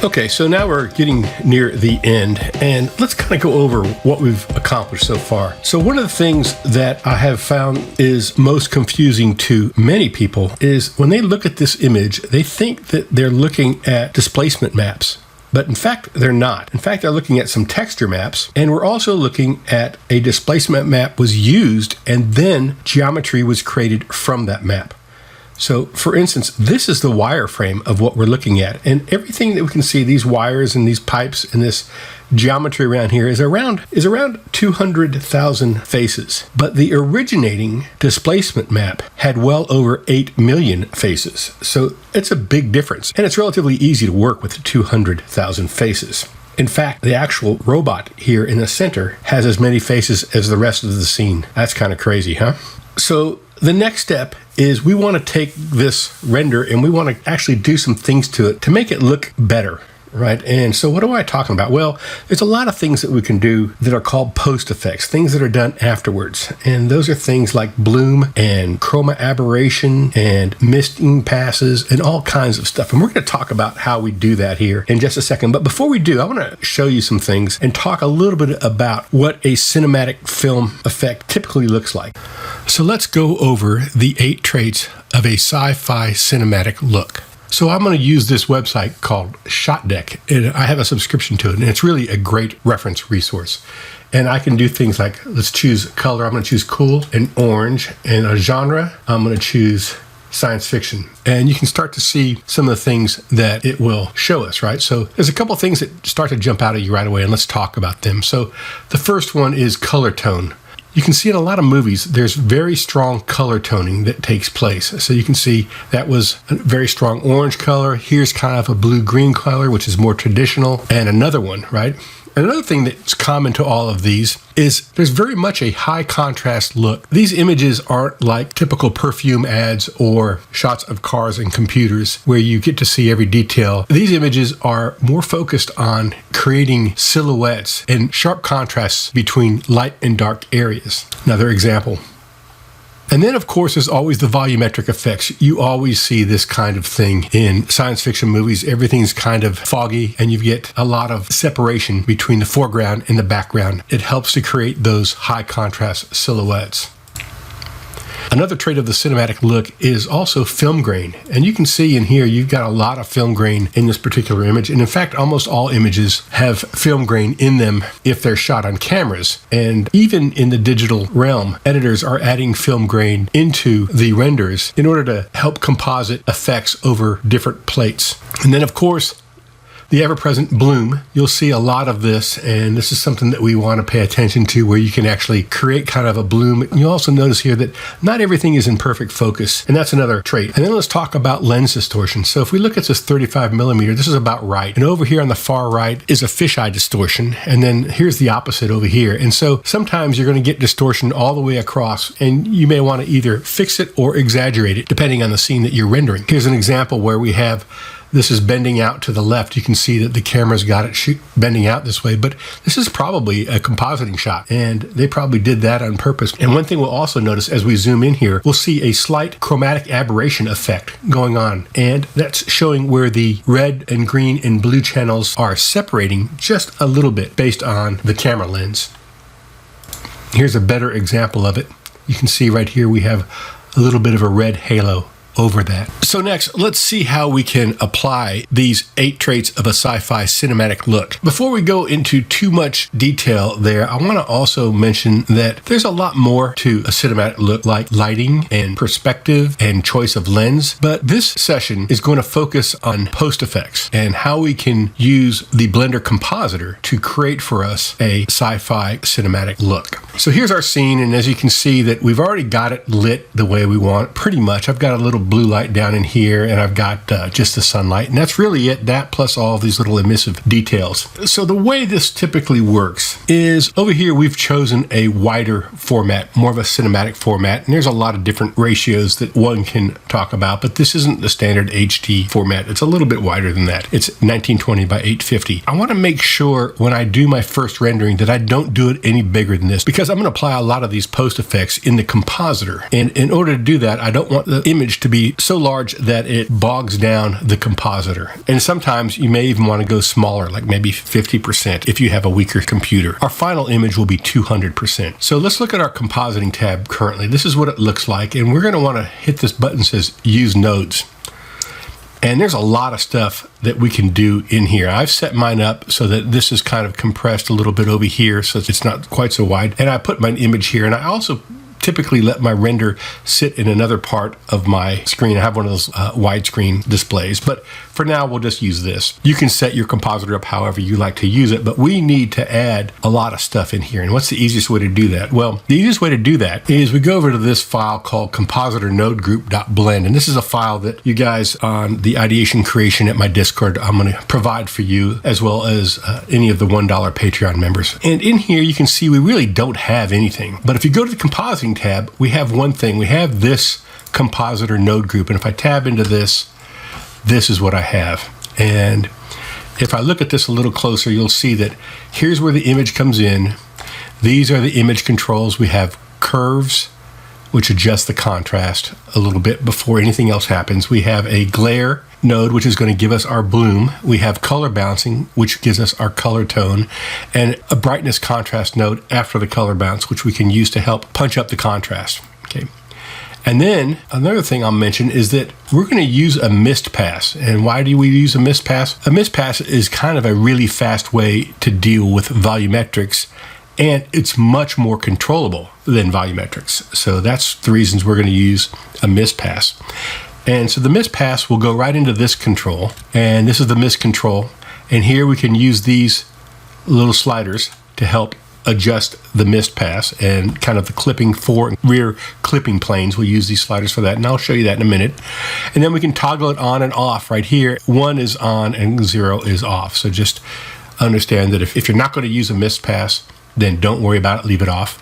Okay, so now we're getting near the end, and let's kind of go over what we've accomplished so far. So one of the things that I have found is most confusing to many people is when they look at this image, they think that they're looking at displacement maps. But in fact, they're not. In fact, they're looking at some texture maps, and we're also looking at a displacement map was used, and then geometry was created from that map. So, for instance, this is the wireframe of what we're looking at, and everything that we can see, these wires and these pipes and this geometry around here is around 200,000 faces. But the originating displacement map had well over 8 million faces. So it's a big difference, and it's relatively easy to work with 200,000 faces. In fact, the actual robot here in the center has as many faces as the rest of the scene. That's kind of crazy, huh? So the next step is we want to take this render and we want to actually do some things to it to make it look better, right? And so what am I talking about? Well, there's a lot of things that we can do that are called post effects, things that are done afterwards. And those are things like bloom and chroma aberration and misting passes and all kinds of stuff. And we're going to talk about how we do that here in just a second. But before we do, I want to show you some things and talk a little bit about what a cinematic film effect typically looks like. So let's go over the 8 traits of a sci-fi cinematic look. So I'm going to use this website called ShotDeck, and I have a subscription to it, and it's really a great reference resource. And I can do things like, let's choose color. I'm going to choose cool and orange, and a genre, I'm going to choose science fiction. And you can start to see some of the things that it will show us, right? So there's a couple of things that start to jump out at you right away, and let's talk about them. So the first one is color tone. You can see in a lot of movies, there's very strong color toning that takes place. So you can see that was a very strong orange color. Here's kind of a blue-green color, which is more traditional, and another one, right? Another thing that's common to all of these is there's very much a high contrast look. These images aren't like typical perfume ads or shots of cars and computers where you get to see every detail. These images are more focused on creating silhouettes and sharp contrasts between light and dark areas. Another example. And then, of course, there's always the volumetric effects. You always see this kind of thing in science fiction movies. Everything's kind of foggy, and you get a lot of separation between the foreground and the background. It helps to create those high contrast silhouettes. Another trait of the cinematic look is also film grain. And you can see in here, you've got a lot of film grain in this particular image. And in fact, almost all images have film grain in them if they're shot on cameras. And even in the digital realm, editors are adding film grain into the renders in order to help composite effects over different plates. And then, of course, the ever-present bloom. You'll see a lot of this, and this is something that we want to pay attention to, where you can actually create kind of a bloom. You'll also notice here that not everything is in perfect focus, and that's another trait. And then let's talk about lens distortion. So if we look at this 35 millimeter, this is about right. And over here on the far right is a fisheye distortion, and then here's the opposite over here. And so sometimes you're going to get distortion all the way across, and you may want to either fix it or exaggerate it, depending on the scene that you're rendering. Here's an example where we have this is bending out to the left. You can see that the camera's got it bending out this way, but this is probably a compositing shot, and they probably did that on purpose. And one thing we'll also notice as we zoom in here, we'll see a slight chromatic aberration effect going on, and that's showing where the red and green and blue channels are separating just a little bit based on the camera lens. Here's a better example of it. You can see right here we have a little bit of a red halo over that. So next, let's see how we can apply these 8 traits of a sci-fi cinematic look. Before we go into too much detail there, I want to also mention that there's a lot more to a cinematic look, like lighting and perspective and choice of lens. But this session is going to focus on post effects and how we can use the Blender compositor to create for us a sci-fi cinematic look. So here's our scene, and as you can see that we've already got it lit the way we want, pretty much. I've got a little blue light down in here, and I've got just the sunlight, and that's really it, that plus all of these little emissive details. So the way this typically works is over here we've chosen a wider format, more of a cinematic format, and there's a lot of different ratios that one can talk about, but this isn't the standard HD format. It's a little bit wider than that. It's 1920 by 850. I want to make sure when I do my first rendering that I don't do it any bigger than this, because I'm going to apply a lot of these post effects in the compositor, and in order to do that, I don't want the image to be so large that it bogs down the compositor. And sometimes you may even want to go smaller, like maybe 50% if you have a weaker computer. Our final image will be 200%. So let's look at our compositing tab currently. This is what it looks like, and we're going to want to hit this button that says Use Nodes. And there's a lot of stuff that we can do in here. I've set mine up so that this is kind of compressed a little bit over here so it's not quite so wide. And I put my image here, and I also typically let my render sit in another part of my screen. I have one of those widescreen displays, but for now we'll just use this. You can set your compositor up however you like to use it, but we need to add a lot of stuff in here. And what's the easiest way to do that? Well, the easiest way to do that is we go over to this file called compositornodegroup.blend, and this is a file that you guys on the ideation creation at my Discord, I'm going to provide for you, as well as any of the $1 Patreon members. And in here you can see we really don't have anything, but if you go to the compositing tab, we have one thing. We have this compositor node group, and if I tab into this, this is what I have. And if I look at this a little closer, you'll see that here's where the image comes in. These are the image controls. We have curves, which adjust the contrast a little bit before anything else happens. We have a glare node, which is going to give us our bloom. We have color bouncing, which gives us our color tone, and a brightness contrast node after the color bounce, which we can use to help punch up the contrast. Okay. And then another thing I'll mention is that we're going to use a mist pass. And why do we use a mist pass? A mist pass is kind of a really fast way to deal with volumetrics, and it's much more controllable than volumetrics. So that's the reasons we're going to use a mist pass. And so the mist pass will go right into this control, and this is the mist control. And here we can use these little sliders to help adjust the mist pass and kind of the clipping fore and rear clipping planes. We'll use these sliders for that, and I'll show you that in a minute. And then we can toggle it on and off right here. 1 is on and 0 is off. So just understand that if you're not going to use a mist pass, then don't worry about it, leave it off.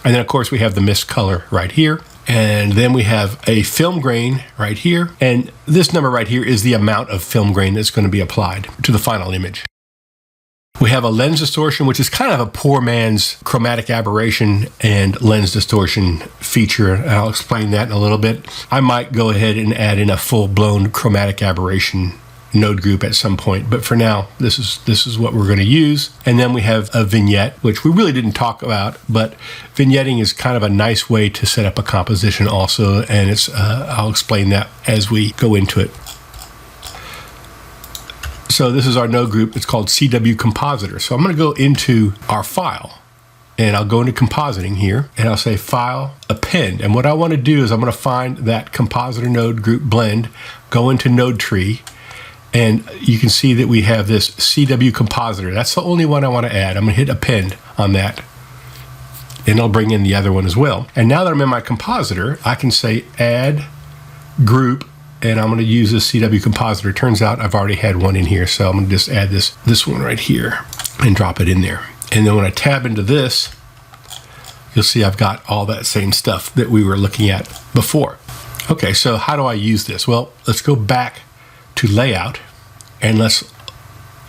And then of course we have the mist color right here. And then we have a film grain right here. And this number right here is the amount of film grain that's going to be applied to the final image. We have a lens distortion, which is kind of a poor man's chromatic aberration and lens distortion feature. I'll explain that in a little bit. I might go ahead and add in a full-blown chromatic aberration node group at some point, but for now this is what we're going to use. And then we have a vignette, which we really didn't talk about, but vignetting is kind of a nice way to set up a composition also, and it's I'll explain that as we go into it. So this is our node group. It's called CW Compositor. So I'm going to go into our file, and I'll go into compositing here, and I'll say File, Append. And what I want to do is I'm going to find that compositor node group blend, go into node tree, and you can see that we have this CW Compositor. That's the only one I want to add. I'm going to hit Append on that, and I'll bring in the other one as well. And now that I'm in my compositor, I can say Add Group, and I'm going to use this CW Compositor. Turns out I've already had one in here, so I'm going to just add this one right here and drop it in there. And then when I tab into this, you'll see I've got all that same stuff that we were looking at before. Okay, so how do I use this? Well, let's go back to layout, and let's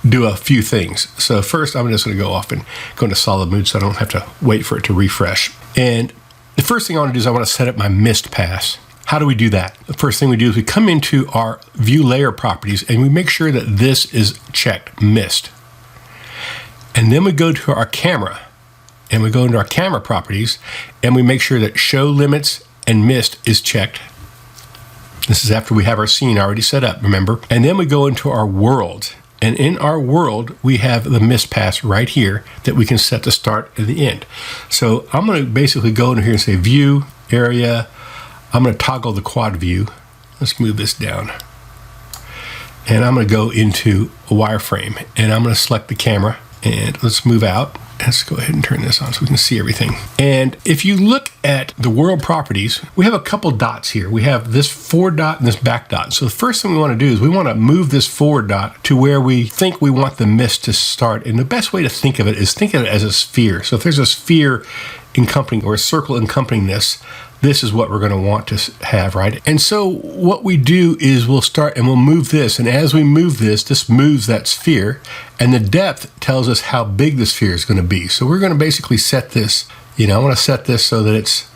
do a few things. So first, I'm just going to go off and go into solid mode so I don't have to wait for it to refresh. And the first thing I want to do is I want to set up my mist pass. How do we do that? The first thing we do is we come into our view layer properties, and we make sure that this is checked, mist. And then we go to our camera, and we go into our camera properties, and we make sure that show limits and mist is checked. This is after we have our scene already set up, remember? And then we go into our world. And in our world, we have the mist pass right here that we can set the start and the end. So I'm going to basically go into here and say view, area. I'm going to toggle the quad view. Let's move this down. And I'm going to go into a wireframe, and I'm going to select the camera, and let's move out. Let's go ahead and turn this on so we can see everything. And if you look at the world properties, we have a couple dots here. We have this forward dot and this back dot. So the first thing we want to do is we want to move this forward dot to where we think we want the mist to start. And the best way to think of it is think of it as a sphere. So if there's a sphere encompassing or a circle encompassing this is what we're going to want to have, right? And so what we do is we'll start and we'll move this. And as we move this moves that sphere. And the depth tells us how big the sphere is going to be. So we're going to basically set this, I want to set this so that it's,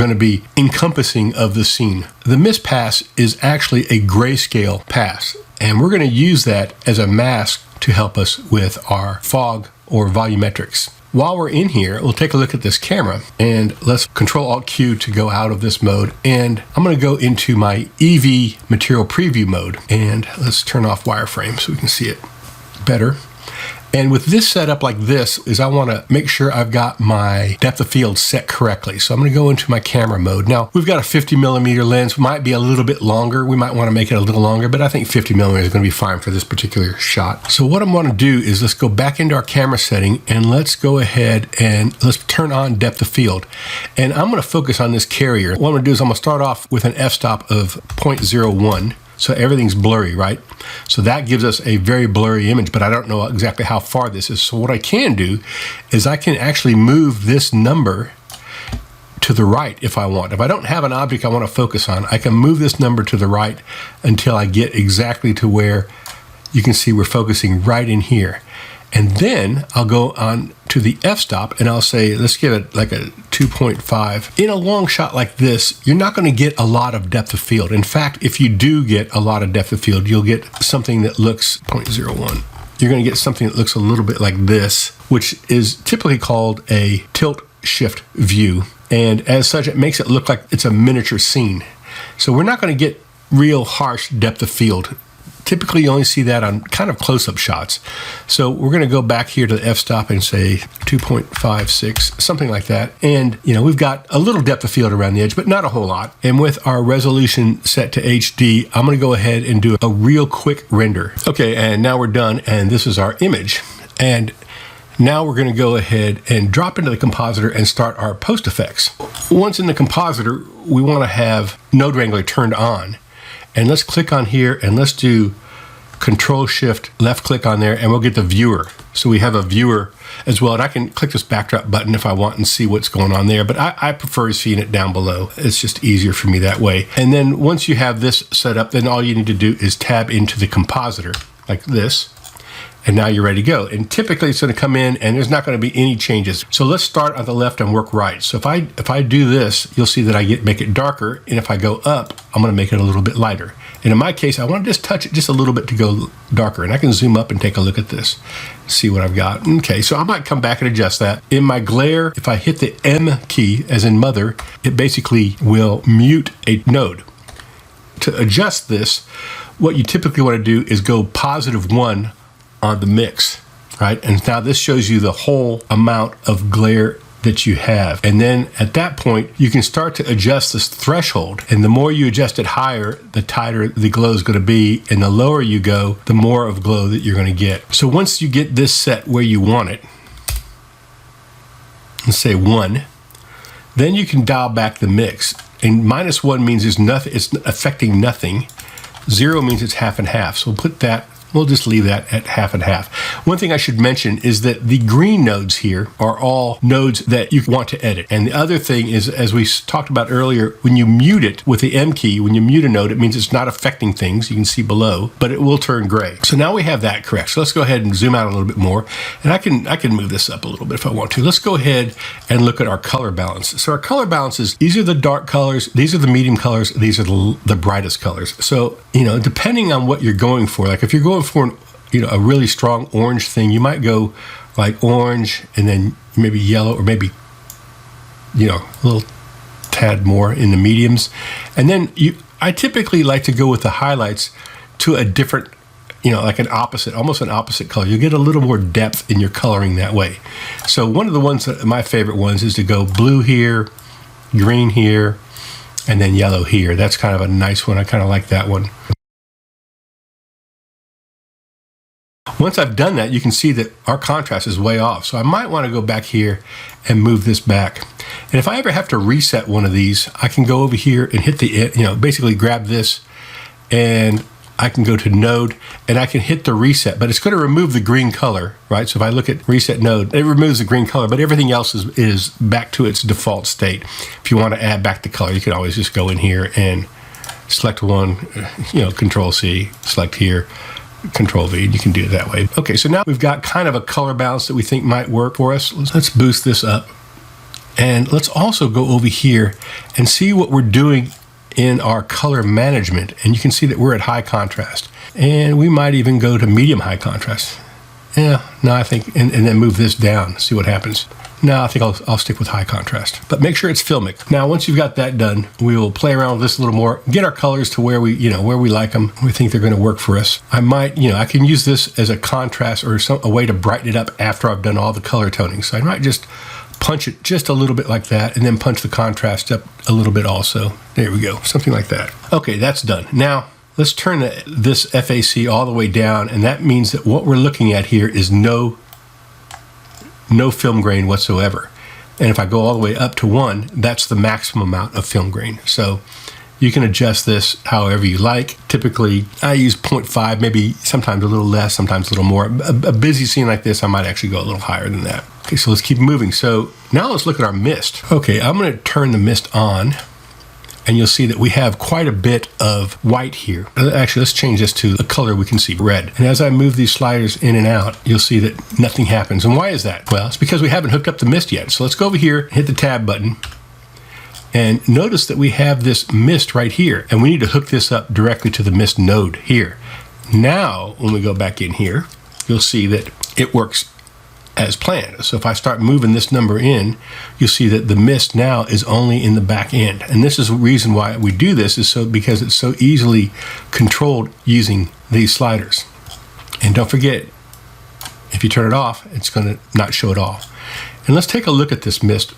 going to be encompassing of the scene. The mist pass is actually a grayscale pass, and we're going to use that as a mask to help us with our fog or volumetrics. While we're in here, we'll take a look at this camera, and let's Control-Alt-Q to go out of this mode. And I'm going to go into my EEVEE material preview mode, and let's turn off wireframe so we can see it better. And with this setup like this, is I want to make sure I've got my depth of field set correctly. So I'm going to go into my camera mode. Now, we've got a 50mm lens, might be a little bit longer. We might want to make it a little longer, but I think 50mm is going to be fine for this particular shot. So what I'm going to do is let's go back into our camera setting, and let's go ahead and let's turn on depth of field. And I'm going to focus on this carrier. What I'm going to do is I'm going to start off with an f-stop of 0.01. So everything's blurry, right? So that gives us a very blurry image, but I don't know exactly how far this is. So what I can do is I can actually move this number to the right if I want. If I don't have an object I want to focus on, I can move this number to the right until I get exactly to where you can see we're focusing right in here. And then I'll go on to the f-stop and I'll say, let's give it like a 2.5. In a long shot like this, you're not going to get a lot of depth of field. In fact, if you do get a lot of depth of field, you'll get something that looks 0.01. You're going to get something that looks a little bit like this, which is typically called a tilt shift view. And as such, it makes it look like it's a miniature scene. So we're not going to get real harsh depth of field. Typically, you only see that on kind of close-up shots. So we're going to go back here to the f-stop and say 2.56, something like that. And, you know, we've got a little depth of field around the edge, but not a whole lot. And with our resolution set to HD, I'm going to go ahead and do a real quick render. Okay, and now we're done, and this is our image. And now we're going to go ahead and drop into the compositor and start our post effects. Once in the compositor, we want to have Node Wrangler turned on. And let's click on here and let's do Control Shift left click on there, and we'll get the viewer. So we have a viewer as well, and I can click this backdrop button if I want and see what's going on there, but I prefer seeing it down below. It's just easier for me that way. And then once you have this set up, then all you need to do is tab into the compositor like this. And now you're ready to go. And typically it's going to come in and there's not going to be any changes. So let's start on the left and work right. So if I do this, you'll see that I make it darker. And if I go up, I'm going to make it a little bit lighter. And in my case, I want to just touch it just a little bit to go darker. And I can zoom up and take a look at this, see what I've got. Okay, so I might come back and adjust that. In my glare, if I hit the M key, as in mother, it basically will mute a node. To adjust this, what you typically want to do is go +1 on the mix, right? And now this shows you the whole amount of glare that you have. And then at that point, you can start to adjust this threshold. And the more you adjust it higher, the tighter the glow is going to be. And the lower you go, the more of glow that you're going to get. So once you get this set where you want it, let's say 1, then you can dial back the mix. And -1 means there's nothing, it's affecting nothing. 0 means it's half and half. So we'll just leave that at half and half. One thing I should mention is that the green nodes here are all nodes that you want to edit. And the other thing is, as we talked about earlier, when you mute it with the M key, when you mute a node, it means it's not affecting things. You can see below, but it will turn gray. So now we have that correct. So let's go ahead and zoom out a little bit more. And I can move this up a little bit if I want to. Let's go ahead and look at our color balance. So our color balance is, these are the dark colors, these are the medium colors, these are the brightest colors. So, you know, depending on what you're going for, like if you're going for a really strong orange thing, you might go like orange and then maybe yellow, or maybe a little tad more in the mediums. And then I typically like to go with the highlights to a different, like almost an opposite color. You get a little more depth in your coloring that way. So one of the ones that my favorite ones is to go blue here, green here, and then yellow here. That's kind of a nice one. I kind of like that one. Once I've done that, you can see that our contrast is way off. So I might want to go back here and move this back. And if I ever have to reset one of these, I can go over here and hit the, basically grab this, and I can go to node and I can hit the reset, but it's going to remove the green color, right? So if I look at reset node, it removes the green color, but everything else is back to its default state. If you want to add back the color, you can always just go in here and select one, Control C, select here, Control V, and you can do it that way. Okay, so now we've got kind of a color balance that we think might work for us. Let's boost this up. And let's also go over here and see what we're doing in our color management. And you can see that we're at high contrast. And we might even go to medium high contrast. Yeah, no, I think, and then move this down, see what happens. No, I think I'll stick with high contrast. But make sure it's filmic. Now, once you've got that done, we will play around with this a little more, get our colors to where we like them. We think they're going to work for us. I might, I can use this as a contrast or a way to brighten it up after I've done all the color toning. So I might just punch it just a little bit like that, and then punch the contrast up a little bit also. There we go, something like that. Okay, that's done. Now, let's turn this FAC all the way down, and that means that what we're looking at here is no film grain whatsoever. And if I go all the way up to 1, that's the maximum amount of film grain. So you can adjust this however you like. Typically, I use 0.5, maybe sometimes a little less, sometimes a little more. A busy scene like this, I might actually go a little higher than that. Okay, so let's keep moving. So now let's look at our mist. Okay, I'm going to turn the mist on, and you'll see that we have quite a bit of white here. Actually, let's change this to the color we can see, red. And as I move these sliders in and out, you'll see that nothing happens. And why is that? Well, it's because we haven't hooked up the mist yet. So let's go over here, hit the tab button, and notice that we have this mist right here, and we need to hook this up directly to the mist node here. Now, when we go back in here, you'll see that it works as planned. So if I start moving this number in, you'll see that the mist now is only in the back end. And this is the reason why we do this, is because it's so easily controlled using these sliders. And don't forget, if you turn it off, it's going to not show at all. And let's take a look at this mist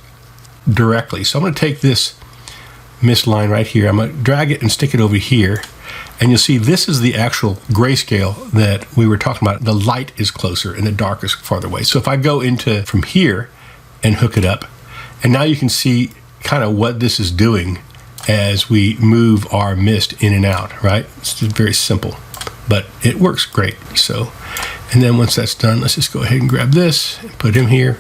directly. So I'm going to take this mist line right here. I'm going to drag it and stick it over here. And you'll see this is the actual grayscale that we were talking about. The light is closer and the dark is farther away. So if I go into from here and hook it up, and now you can see kind of what this is doing as we move our mist in and out, right? It's just very simple, but it works great. So, and then once that's done, let's just go ahead and grab this and put him here.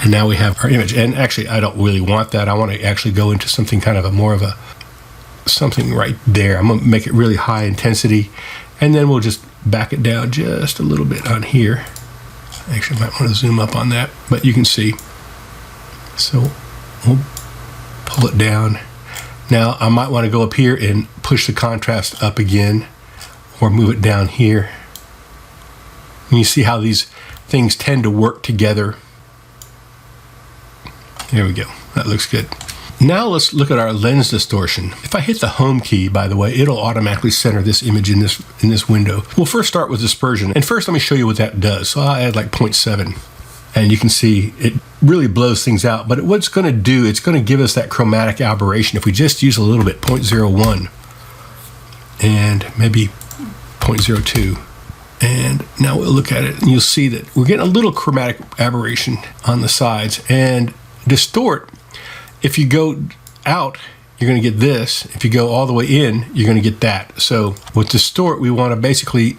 And now we have our image. And actually, I don't really want that. I want to actually go into something kind of more of a something right there. I'm going to make it really high intensity, and then we'll just back it down just a little bit on here. Actually, I might want to zoom up on that, but you can see. So we'll pull it down. Now I might want to go up here and push the contrast up again, or move it down here. And you see how these things tend to work together. There we go. That looks good. Now let's look at our lens distortion. If I hit the home key, by the way, it'll automatically center this image in this window. We'll first start with dispersion. And first let me show you what that does. So I'll add like 0.7. And you can see it really blows things out. But what it's going to do, it's going to give us that chromatic aberration. If we just use a little bit, 0.01 and maybe 0.02. And now we'll look at it and you'll see that we're getting a little chromatic aberration on the sides. And distort, if you go out, you're going to get this. If you go all the way in, you're going to get that. So with distort, we want to basically,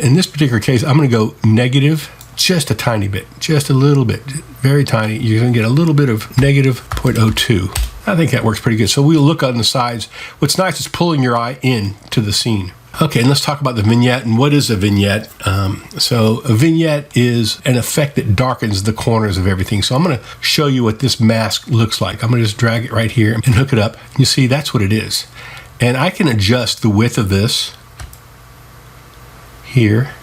in this particular case, I'm going to go negative just a tiny bit, just a little bit, very tiny. You're going to get a little bit of negative 0.02. I think that works pretty good. So we'll look on the sides. What's nice is pulling your eye in to the scene. Okay, and let's talk about the vignette. And what is a vignette? So a vignette is an effect that darkens the corners of everything. So I'm going to show you what this mask looks like. I'm going to just drag it right here and hook it up. You see, that's what it is. And I can adjust the width of this here.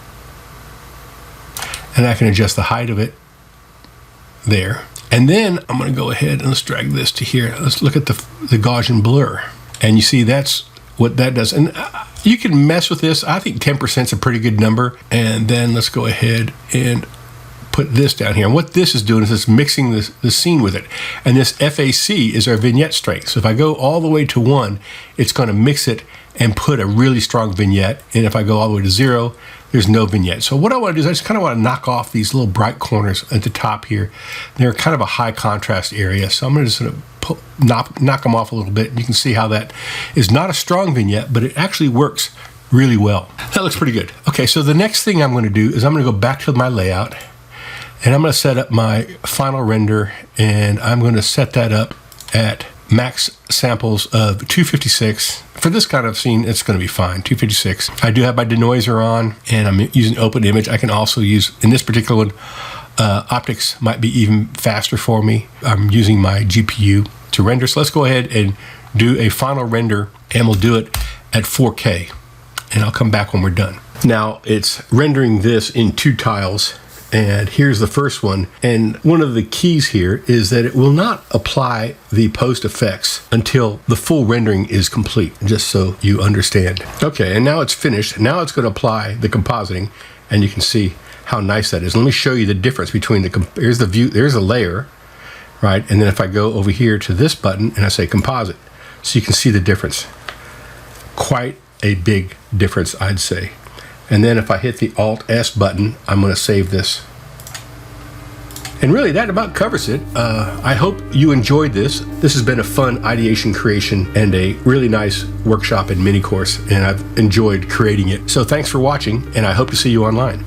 And I can adjust the height of it there. And then I'm going to go ahead and let's drag this to here. Let's look at the Gaussian blur. And you see that's what that does. And you can mess with this. I think 10% is a pretty good number. And then let's go ahead and put this down here. And what this is doing is it's mixing the scene with it. And this FAC is our vignette strength. So if I go all the way to 1, it's going to mix it and put a really strong vignette. And if I go all the way to 0, there's no vignette. So what I want to do is I just kind of want to knock off these little bright corners at the top here. They're kind of a high contrast area. So I'm going to just sort of knock them off a little bit. And you can see how that is not a strong vignette, but it actually works really well. That looks pretty good. Okay, so the next thing I'm going to do is I'm going to go back to my layout, and I'm going to set up my final render, and I'm going to set that up at max samples of 256. For this kind of scene, it's going to be fine, 256. I do have my denoiser on, and I'm using open image. I can also use, in this particular one, Optics might be even faster for me. I'm using my GPU to render. So let's go ahead and do a final render, and we'll do it at 4K. And I'll come back when we're done. Now it's rendering this in 2 tiles. And here's the first one. And one of the keys here is that it will not apply the post effects until the full rendering is complete, just so you understand. Okay, and now it's finished. Now it's going to apply the compositing, and you can see how nice that is. Let me show you the difference between here's the view, there's a layer, right? And then if I go over here to this button and I say composite, so you can see the difference. Quite a big difference, I'd say. And then if I hit the Alt-S button, I'm going to save this. And really, that about covers it. I hope you enjoyed this. This has been a fun ideation creation and a really nice workshop and mini course, and I've enjoyed creating it. So thanks for watching, and I hope to see you online.